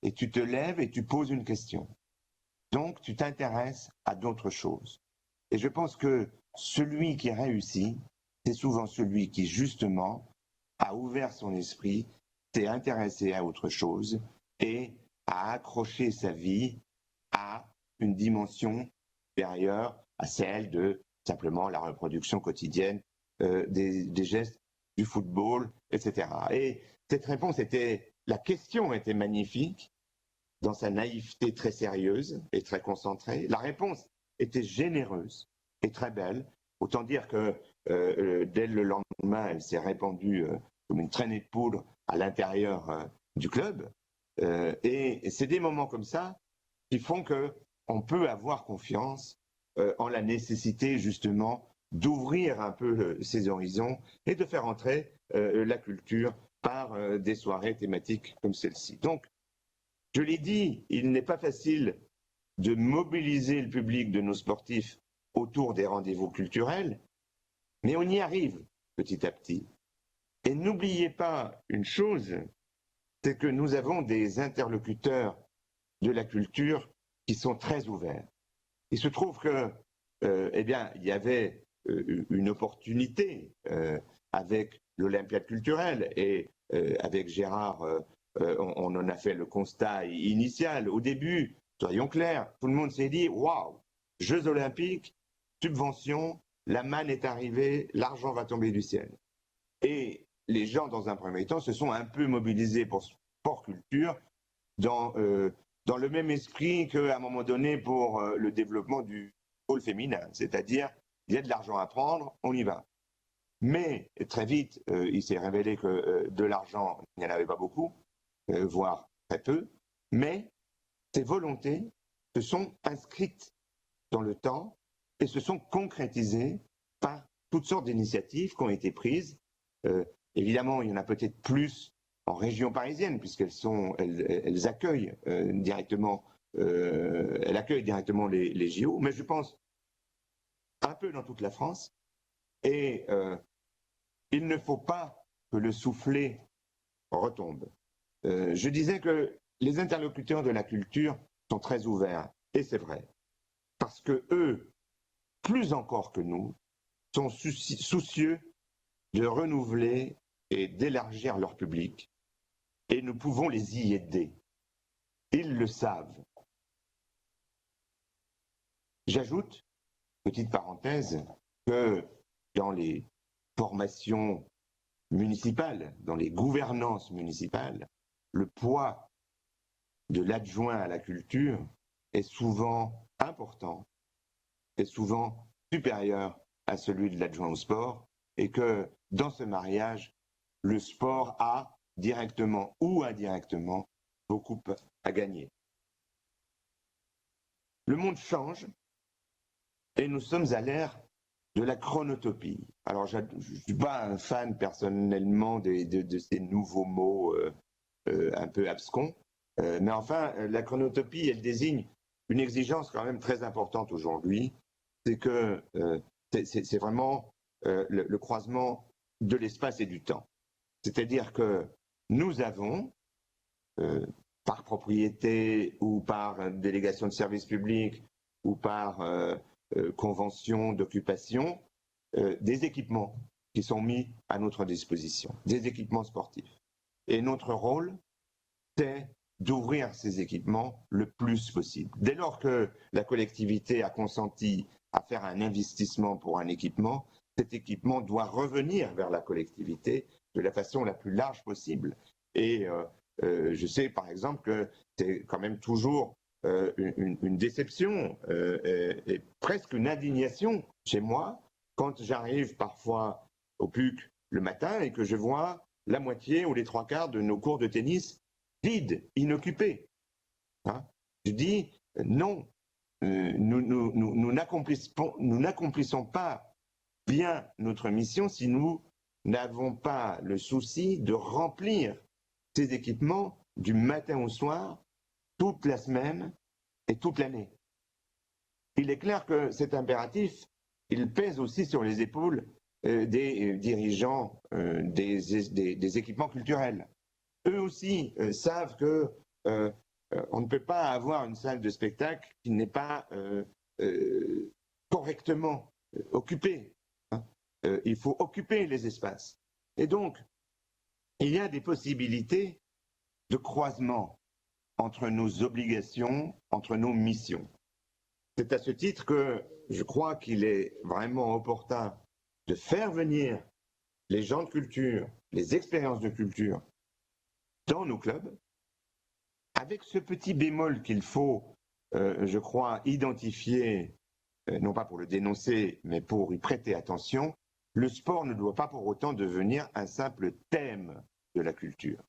et tu te lèves et tu poses une question. Donc, tu t'intéresses à d'autres choses. Et je pense que celui qui réussit, c'est souvent celui qui, justement, a ouvert son esprit, s'est intéressé à autre chose et a accroché sa vie à une dimension supérieure à celle de simplement la reproduction quotidienne des gestes du football, etc. Et cette réponse la question était magnifique, dans sa naïveté très sérieuse et très concentrée. La réponse était généreuse et très belle. Autant dire que dès le lendemain, elle s'est répandue comme une traînée de poudre à l'intérieur du club. Et c'est des moments comme ça qui font qu'on peut avoir confiance en la nécessité justement d'ouvrir un peu ses horizons et de faire entrer la culture par des soirées thématiques comme celle-ci. Donc, je l'ai dit, il n'est pas facile de mobiliser le public de nos sportifs autour des rendez-vous culturels, mais on y arrive petit à petit. Et n'oubliez pas une chose, c'est que nous avons des interlocuteurs de la culture qui sont très ouverts. Il se trouve que, eh bien, il y avait une opportunité avec l'Olympiade culturelle et avec Gérard, on en a fait le constat initial. Au début, soyons clairs, tout le monde s'est dit waouh, Jeux Olympiques, subvention, la manne est arrivée, l'argent va tomber du ciel. Et les gens, dans un premier temps, se sont un peu mobilisés pour sport-culture dans le même esprit qu'à un moment donné pour le développement du pôle féminin, c'est-à-dire il y a de l'argent à prendre, on y va. Mais très vite, il s'est révélé que de l'argent, il n'y en avait pas beaucoup, voire très peu, mais ces volontés se sont inscrites dans le temps et se sont concrétisées par toutes sortes d'initiatives qui ont été prises. Évidemment, il y en a peut-être plus en région parisienne, puisqu'elles accueillent directement, elles accueillent directement les JO, mais je pense un peu dans toute la France. Et il ne faut pas que le soufflet retombe. Je disais que les interlocuteurs de la culture sont très ouverts, et c'est vrai, parce que eux, plus encore que nous, sont soucieux de renouveler et d'élargir leur public, et nous pouvons les y aider. Ils le savent. J'ajoute, petite parenthèse, que dans les formations municipales, dans les gouvernances municipales, le poids de l'adjoint à la culture est souvent important, est souvent supérieur à celui de l'adjoint au sport, et que dans ce mariage, le sport a directement ou indirectement beaucoup à gagner. Le monde change et nous sommes à l'ère de la chronotopie. Alors, je ne suis pas un fan personnellement de ces nouveaux mots un peu abscons, mais enfin, la chronotopie, elle désigne une exigence quand même très importante aujourd'hui, c'est que c'est vraiment le croisement de l'espace et du temps. C'est-à-dire que nous avons, par propriété ou par délégation de service public ou par convention d'occupation, des équipements qui sont mis à notre disposition, des équipements sportifs. Et notre rôle, c'est d'ouvrir ces équipements le plus possible. Dès lors que la collectivité a consenti à faire un investissement pour un équipement, cet équipement doit revenir vers la collectivité de la façon la plus large possible. Et je sais par exemple que c'est quand même toujours une déception et presque une indignation chez moi quand j'arrive parfois au PUC le matin et que je vois la moitié ou les trois quarts de nos cours de tennis vides, inoccupés. Hein? Je dis non, nous n'accomplissons pas bien notre mission si nous n'avons pas le souci de remplir ces équipements du matin au soir, toute la semaine et toute l'année. Il est clair que cet impératif, il pèse aussi sur les épaules des dirigeants des équipements culturels. Eux aussi savent que on ne peut pas avoir une salle de spectacle qui n'est pas correctement occupée. Hein. Il faut occuper les espaces. Et donc, il y a des possibilités de croisement entre nos obligations, entre nos missions. C'est à ce titre que je crois qu'il est vraiment opportun de faire venir les gens de culture, les expériences de culture dans nos clubs, avec ce petit bémol qu'il faut, je crois, identifier, non pas pour le dénoncer, mais pour y prêter attention. Le sport ne doit pas pour autant devenir un simple thème de la culture.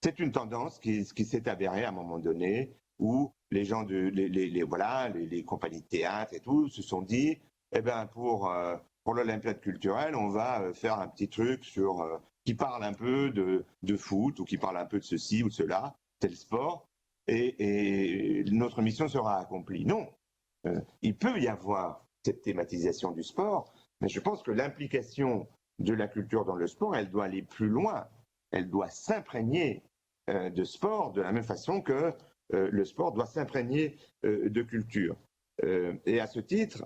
C'est une tendance qui s'est avérée à un moment donné, où les gens les compagnies de théâtre et tout se sont dit, eh ben pour l'Olympiade culturelle, on va faire un petit truc sur qui parle un peu de foot ou qui parle un peu de ceci ou de cela, tel sport, et notre mission sera accomplie. Non, il peut y avoir cette thématisation du sport, mais je pense que l'implication de la culture dans le sport, elle doit aller plus loin. Elle doit s'imprégner de sport de la même façon que le sport doit s'imprégner de culture. Et à ce titre,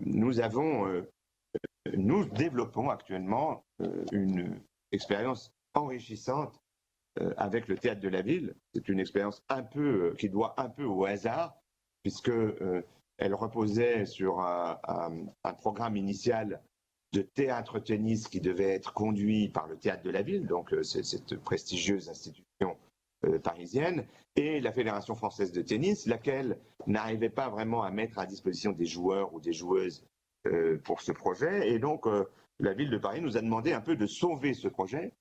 nous développons actuellement une expérience enrichissante avec le Théâtre de la Ville. C'est une expérience qui doit un peu au hasard, puisque elle reposait sur un programme initial de théâtre-tennis qui devait être conduit par le Théâtre de la Ville, donc cette prestigieuse institution parisienne, et la Fédération française de tennis, laquelle n'arrivait pas vraiment à mettre à disposition des joueurs ou des joueuses pour ce projet. Et donc, la ville de Paris nous a demandé un peu de sauver ce projet,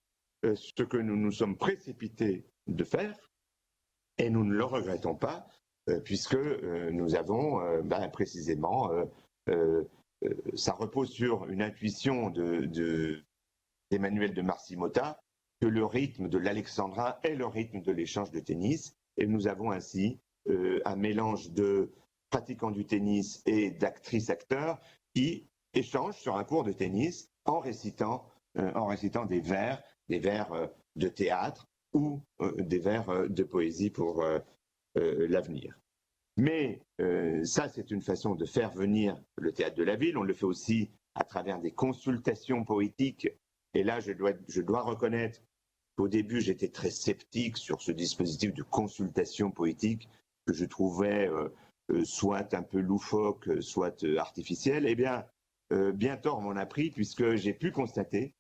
ce que nous nous sommes précipités de faire, et nous ne le regrettons pas, puisque nous avons précisément, ça repose sur une intuition d'Emmanuel de Marcy-Motta, que le rythme de l'alexandrin est le rythme de l'échange de tennis, et nous avons ainsi un mélange de pratiquants du tennis et d'actrices-acteurs qui échangent sur un cours de tennis en récitant des vers de théâtre ou des vers de poésie pour l'avenir. Mais ça, c'est une façon de faire venir le Théâtre de la Ville. On le fait aussi à travers des consultations poétiques. Et là, je dois reconnaître qu'au début, j'étais très sceptique sur ce dispositif de consultation poétique que je trouvais soit un peu loufoque, soit artificiel. Eh bien, bien tort m'en a pris, puisque j'ai pu constater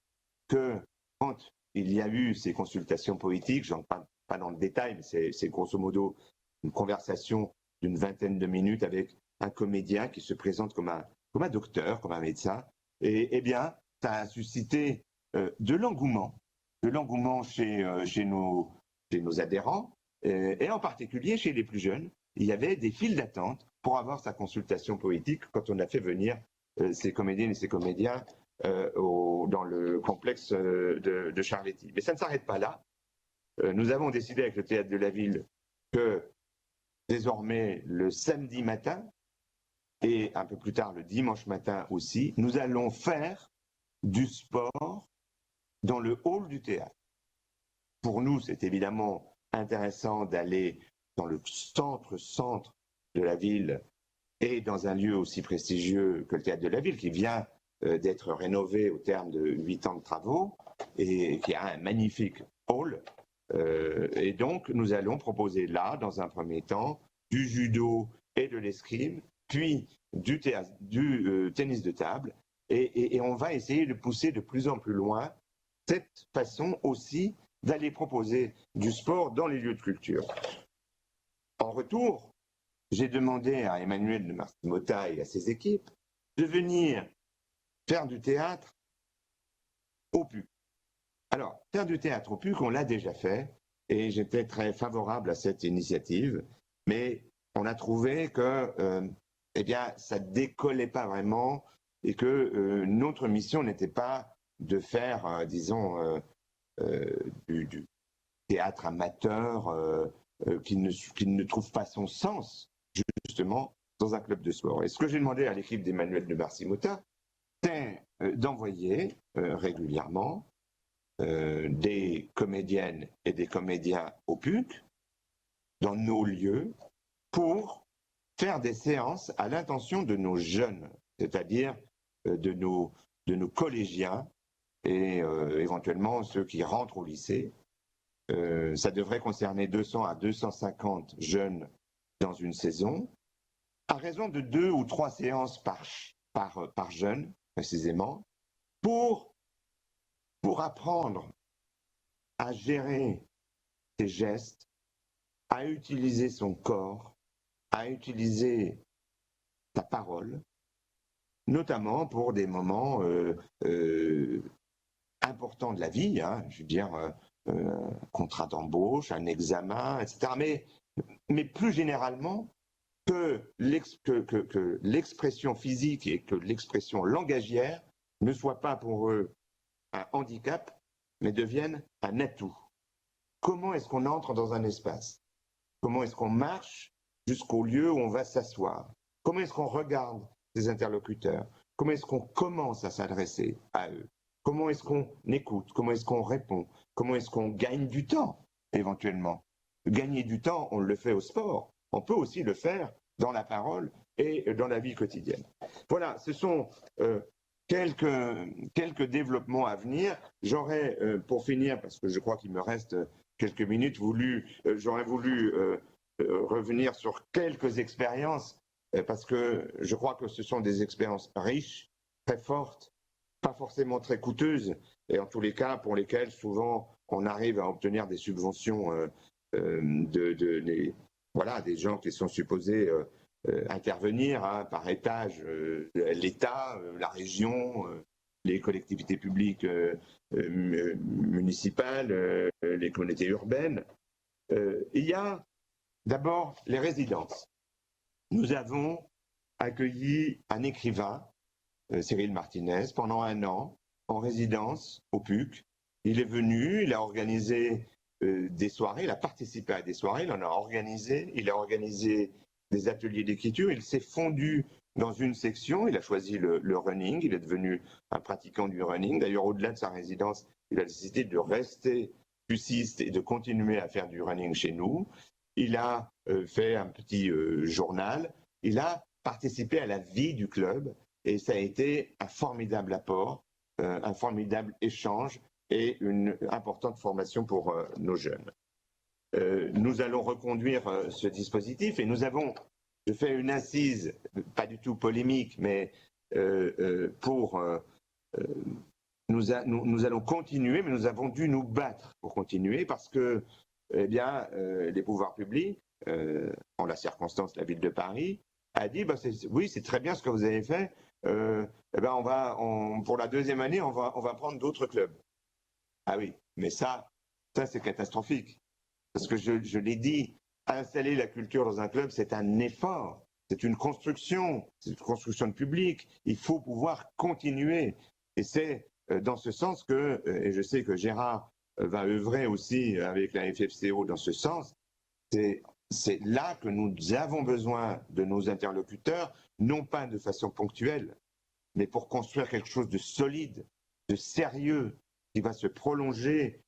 que quand il y a eu ces consultations poétiques, j'en parle pas dans le détail, mais c'est grosso modo une conversation d'une vingtaine de minutes avec un comédien qui se présente comme un docteur, comme un médecin, et eh bien, ça a suscité de l'engouement chez nos adhérents, et en particulier chez les plus jeunes. Il y avait des files d'attente pour avoir sa consultation poétique quand on a fait venir ces comédiennes et ces comédiens dans le complexe de Charletti. Mais ça ne s'arrête pas là. Nous avons décidé avec le Théâtre de la Ville que désormais le samedi matin et un peu plus tard le dimanche matin aussi, nous allons faire du sport dans le hall du théâtre. Pour nous, c'est évidemment intéressant d'aller dans le centre de la ville et dans un lieu aussi prestigieux que le Théâtre de la Ville, qui vient d'être rénové au terme de 8 ans de travaux et qui a un magnifique hall. Et donc, nous allons proposer là, dans un premier temps, du judo et de l'escrime, puis du tennis de table, et on va essayer de pousser de plus en plus loin cette façon aussi d'aller proposer du sport dans les lieux de culture. En retour, j'ai demandé à Emmanuel de Marcy-Motta et à ses équipes de venir faire du théâtre au PUC. Alors, faire du théâtre au PUC, on l'a déjà fait, et j'étais très favorable à cette initiative, mais on a trouvé que eh bien, ça ne décollait pas vraiment, et que notre mission n'était pas de faire, disons, du théâtre amateur qui ne trouve pas son sens, justement, dans un club de sport. Et ce que j'ai demandé à l'équipe d'Emmanuel de Marcy-Motta, c'est d'envoyer régulièrement des comédiennes et des comédiens au PUC, dans nos lieux, pour faire des séances à l'intention de nos jeunes, c'est-à-dire de nos collégiens et éventuellement ceux qui rentrent au lycée. Ça devrait concerner 200 à 250 jeunes dans une saison, à raison de 2 ou 3 séances par jeune, précisément, pour apprendre à gérer ses gestes, à utiliser son corps, à utiliser sa parole, notamment pour des moments importants de la vie, hein, je veux dire, contrat d'embauche, un examen, etc. Mais plus généralement, que l'expression physique et que l'expression langagière ne soient pas pour eux un handicap, mais deviennent un atout. Comment est-ce qu'on entre dans un espace? Comment est-ce qu'on marche jusqu'au lieu où on va s'asseoir? Comment est-ce qu'on regarde ses interlocuteurs? Comment est-ce qu'on commence à s'adresser à eux? Comment est-ce qu'on écoute? Comment est-ce qu'on répond? Comment est-ce qu'on gagne du temps, éventuellement? Gagner du temps, on le fait au sport. On peut aussi le faire dans la parole et dans la vie quotidienne. Voilà, ce sont quelques développements à venir. J'aurais, pour finir, parce que je crois qu'il me reste quelques minutes, j'aurais voulu revenir sur quelques expériences, parce que je crois que ce sont des expériences riches, très fortes, pas forcément très coûteuses, et en tous les cas pour lesquelles souvent on arrive à obtenir des subventions des gens qui sont supposés intervenir par étage, l'État, la région, les collectivités publiques municipales, les communautés urbaines. Il y a d'abord les résidences. Nous avons accueilli un écrivain, Cyril Martinez, pendant 1 an en résidence au PUC. Il est venu, il a organisé des soirées, il a participé à des soirées, il a organisé des ateliers d'écriture, il s'est fondu dans une section, il a choisi le running, il est devenu un pratiquant du running. D'ailleurs, au-delà de sa résidence, il a décidé de rester puciste et de continuer à faire du running chez nous. Il a fait un petit journal, il a participé à la vie du club et ça a été un formidable apport, un formidable échange et une importante formation pour nos jeunes. Nous allons reconduire ce dispositif et nous fait une incise, pas du tout polémique, mais nous allons continuer, mais nous avons dû nous battre pour continuer parce que les pouvoirs publics, en la circonstance la ville de Paris, a dit oui, c'est très bien ce que vous avez fait, pour la 2e année, on va prendre d'autres clubs. Ah oui, mais ça c'est catastrophique. Parce que je l'ai dit, installer la culture dans un club, c'est un effort, c'est une construction de public. Il faut pouvoir continuer. Et c'est dans ce sens que, et je sais que Gérard va œuvrer aussi avec la FFCO dans ce sens, c'est là que nous avons besoin de nos interlocuteurs, non pas de façon ponctuelle, mais pour construire quelque chose de solide, de sérieux, qui va se prolonger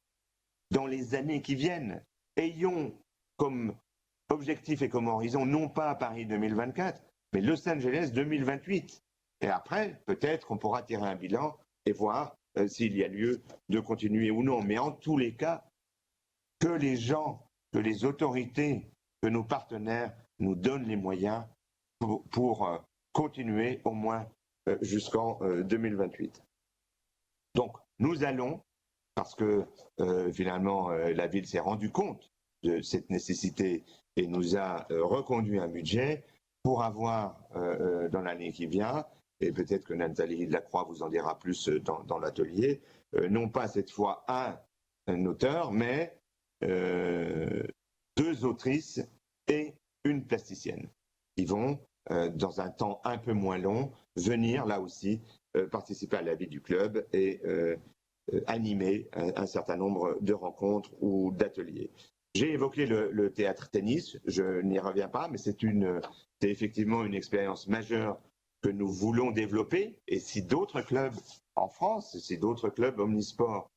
dans les années qui viennent. Ayons comme objectif et comme horizon, non pas Paris 2024, mais Los Angeles 2028. Et après, peut-être qu'on pourra tirer un bilan et voir s'il y a lieu de continuer ou non. Mais en tous les cas, que les gens, que les autorités, que nos partenaires nous donnent les moyens pour continuer au moins jusqu'en 2028. Donc, nous allons, parce que finalement la ville s'est rendue compte de cette nécessité et nous a reconduit un budget pour avoir dans l'année qui vient, et peut-être que Nathalie Lacroix vous en dira plus dans l'atelier, non pas cette fois un auteur, mais 2 autrices et une plasticienne qui vont, dans un temps un peu moins long, venir là aussi participer à la vie du club et animer un certain nombre de rencontres ou d'ateliers. J'ai évoqué le théâtre-tennis, je n'y reviens pas, mais c'est effectivement une expérience majeure que nous voulons développer. Et si d'autres clubs en France, si d'autres clubs omnisports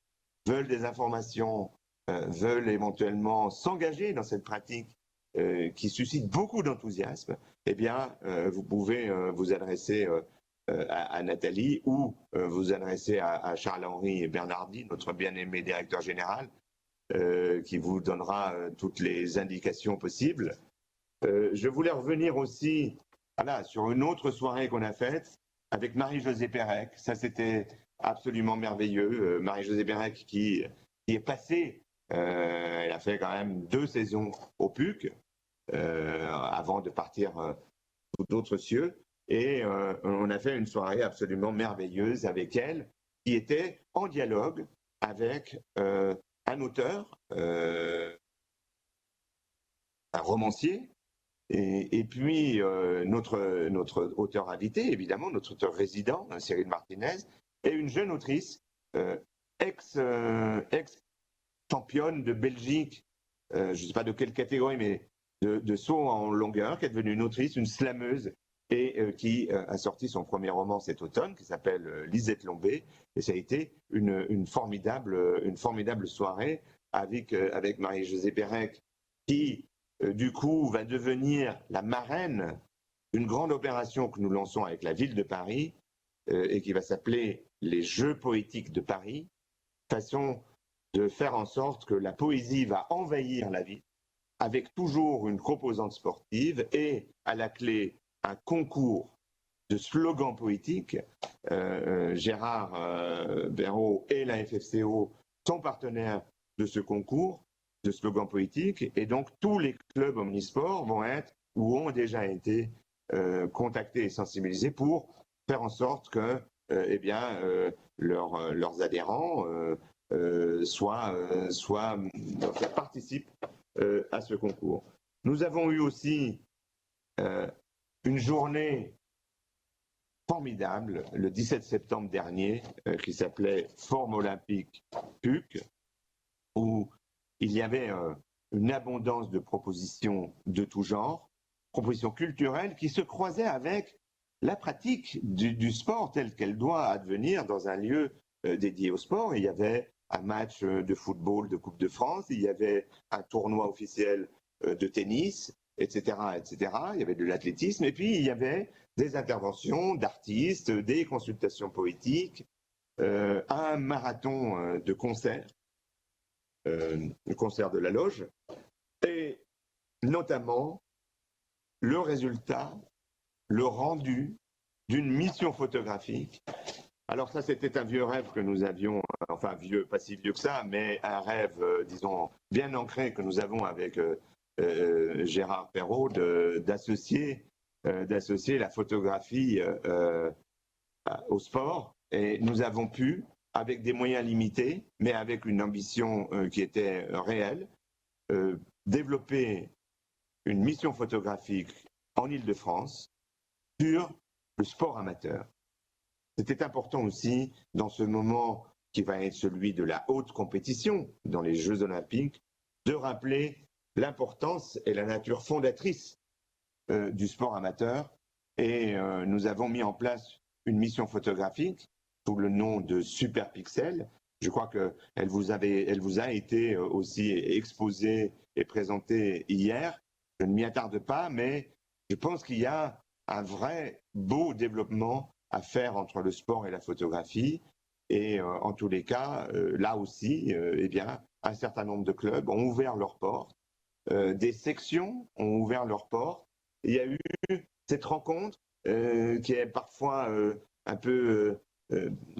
veulent des informations, veulent éventuellement s'engager dans cette pratique qui suscite beaucoup d'enthousiasme, eh bien, vous pouvez vous adresser à Nathalie ou vous adresser à Charles-Henri Bernardi, notre bien-aimé directeur général, qui vous donnera toutes les indications possibles. Je voulais revenir aussi sur une autre soirée qu'on a faite avec Marie-Josée Pérec. Ça, c'était absolument merveilleux. Marie-Josée Pérec qui est passée, elle a fait quand même 2 saisons au PUC avant de partir sous d'autres cieux. Et on a fait une soirée absolument merveilleuse avec elle, qui était en dialogue avec un auteur, un romancier, et puis notre auteur invité, évidemment, notre auteur résident, Cyril Martinez, et une jeune autrice, ex-championne de Belgique, je ne sais pas de quelle catégorie, mais de saut en longueur, qui est devenue une autrice, une slameuse, et qui a sorti son premier roman cet automne, qui s'appelle Lisette Lombé. Et ça a été une formidable soirée avec Marie-Josée Pérec, qui, du coup, va devenir la marraine d'une grande opération que nous lançons avec la ville de Paris, et qui va s'appeler les Jeux poétiques de Paris, façon de faire en sorte que la poésie va envahir la ville, avec toujours une composante sportive et à la clé un concours de slogans poétiques. Gérard Perrault et la FFCO sont partenaires de ce concours de slogans poétiques, et donc tous les clubs omnisports vont être ou ont déjà été contactés et sensibilisés pour faire en sorte que leurs adhérents participent à ce concours. Nous avons eu aussi une journée formidable le 17 septembre dernier qui s'appelait Forum Olympique PUC, où il y avait une abondance de propositions de tout genre, propositions culturelles qui se croisaient avec la pratique du sport telle qu'elle doit advenir dans un lieu dédié au sport. Il y avait un match de football de Coupe de France, il y avait un tournoi officiel de tennis, etc., etc. Il y avait de l'athlétisme, et puis il y avait des interventions d'artistes, des consultations poétiques, un marathon de concerts, le concert de la Loge, et notamment le résultat, le rendu d'une mission photographique. Alors ça, c'était un vieux rêve que nous avions, enfin vieux, pas si vieux que ça, mais un rêve, disons, bien ancré que nous avons avec Gérard Perrault, d'associer la photographie au sport. Et nous avons pu, avec des moyens limités, mais avec une ambition qui était réelle, développer une mission photographique en Île-de-France sur le sport amateur. C'était important aussi, dans ce moment qui va être celui de la haute compétition dans les Jeux Olympiques, de rappeler l'importance et la nature fondatrice du sport amateur. Et nous avons mis en place une mission photographique sous le nom de Super Pixel. Je crois qu'elle vous a été aussi exposée et présentée hier. Je ne m'y attarde pas, mais je pense qu'il y a un vrai beau développement à faire entre le sport et la photographie. Et en tous les cas, là aussi, un certain nombre de clubs ont ouvert leurs portes, des sections ont ouvert leurs portes. Il y a eu cette rencontre qui est parfois un peu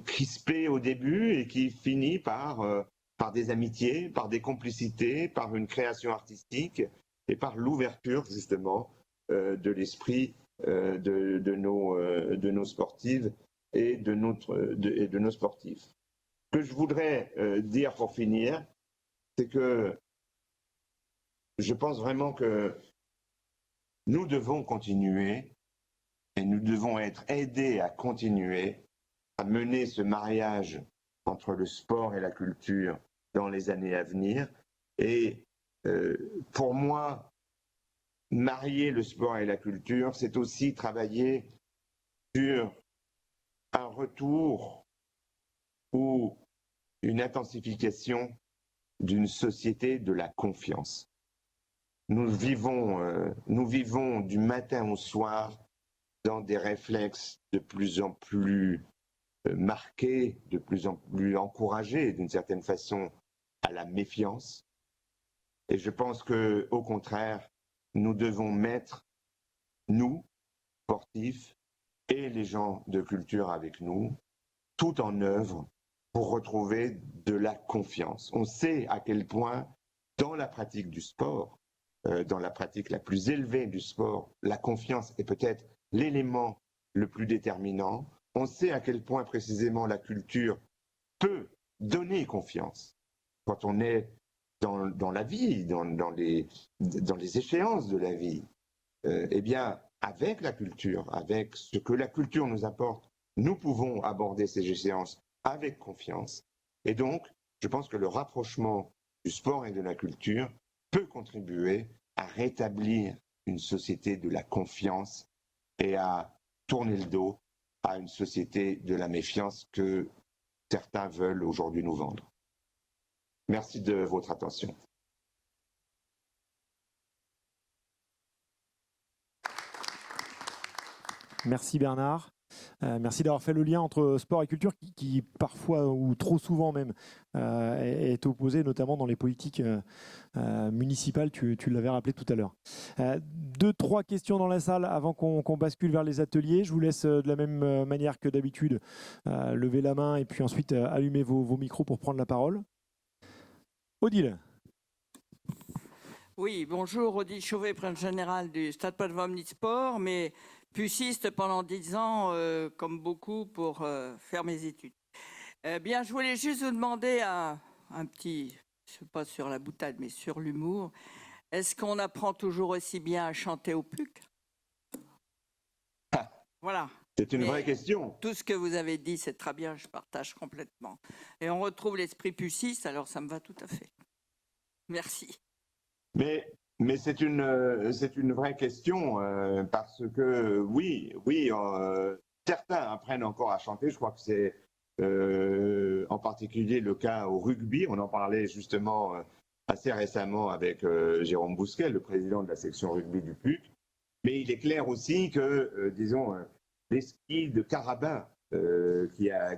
crispée au début et qui finit par des amitiés, par des complicités, par une création artistique et par l'ouverture justement de l'esprit de nos sportives et de nos sportifs. Ce que je voudrais dire pour finir, c'est que je pense vraiment que nous devons continuer et nous devons être aidés à continuer à mener ce mariage entre le sport et la culture dans les années à venir. Et pour moi, marier le sport et la culture, c'est aussi travailler sur un retour ou une intensification d'une société de la confiance. Nous vivons du matin au soir dans des réflexes de plus en plus marqués, de plus en plus encouragés d'une certaine façon à la méfiance. Et je pense qu'au contraire, nous devons mettre, nous, sportifs, et les gens de culture avec nous, tout en œuvre pour retrouver de la confiance. On sait à quel point, dans la pratique du sport, dans la pratique la plus élevée du sport, la confiance est peut-être l'élément le plus déterminant. On sait à quel point précisément la culture peut donner confiance quand on est dans la vie, dans les échéances de la vie. Eh bien, avec la culture, avec ce que la culture nous apporte, nous pouvons aborder ces échéances avec confiance. Et donc, je pense que le rapprochement du sport et de la culture peut contribuer à rétablir une société de la confiance et à tourner le dos à une société de la méfiance que certains veulent aujourd'hui nous vendre. Merci de votre attention. Merci Bernard. Merci d'avoir fait le lien entre sport et culture qui parfois, ou trop souvent même, est opposé, notamment dans les politiques municipales, tu l'avais rappelé tout à l'heure. 2-3 questions dans la salle avant qu'on bascule vers les ateliers. Je vous laisse de la même manière que d'habitude lever la main et puis ensuite allumer vos micros pour prendre la parole. Odile. Oui, bonjour, Odile Chauvet, présidente générale du Stade Poitevin Omnisport, mais puciste pendant 10 ans, comme beaucoup, pour faire mes études. Bien, je voulais juste vous demander un petit, je ne sais pas sur la boutade, mais sur l'humour. Est-ce qu'on apprend toujours aussi bien à chanter au PUC? Voilà. C'est une vraie question. Tout ce que vous avez dit, c'est très bien, je partage complètement. Et on retrouve l'esprit puciste, alors ça me va tout à fait. Merci. Mais c'est une vraie question parce que oui, certains apprennent encore à chanter. Je crois que c'est en particulier le cas au rugby. On en parlait justement assez récemment avec Jérôme Bousquet, le président de la section rugby du PUC. Mais il est clair aussi que, disons, l'esprit de carabin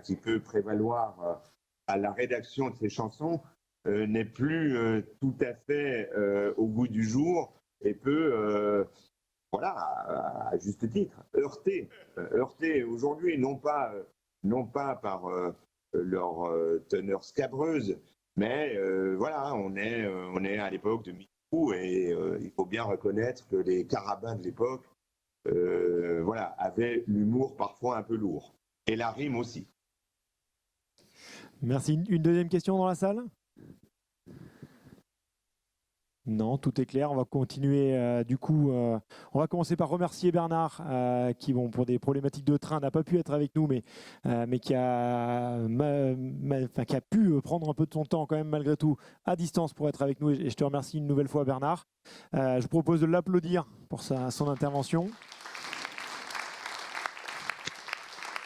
qui peut prévaloir à la rédaction de ces chansons n'est plus tout à fait au goût du jour et peut, voilà, à juste titre, heurter aujourd'hui, non pas par leur teneur scabreuse, mais voilà, on est à l'époque de MeToo et il faut bien reconnaître que les carabins de l'époque, voilà, avaient l'humour parfois un peu lourd et la rime aussi. Merci. Une deuxième question dans la salle? Non, tout est clair. On va continuer. Du coup, on va commencer par remercier Bernard, qui, bon, pour des problématiques de train, n'a pas pu être avec nous, mais qui a pu prendre un peu de son temps quand même, malgré tout, à distance pour être avec nous. Et je te remercie une nouvelle fois, Bernard. Je vous propose de l'applaudir pour son intervention.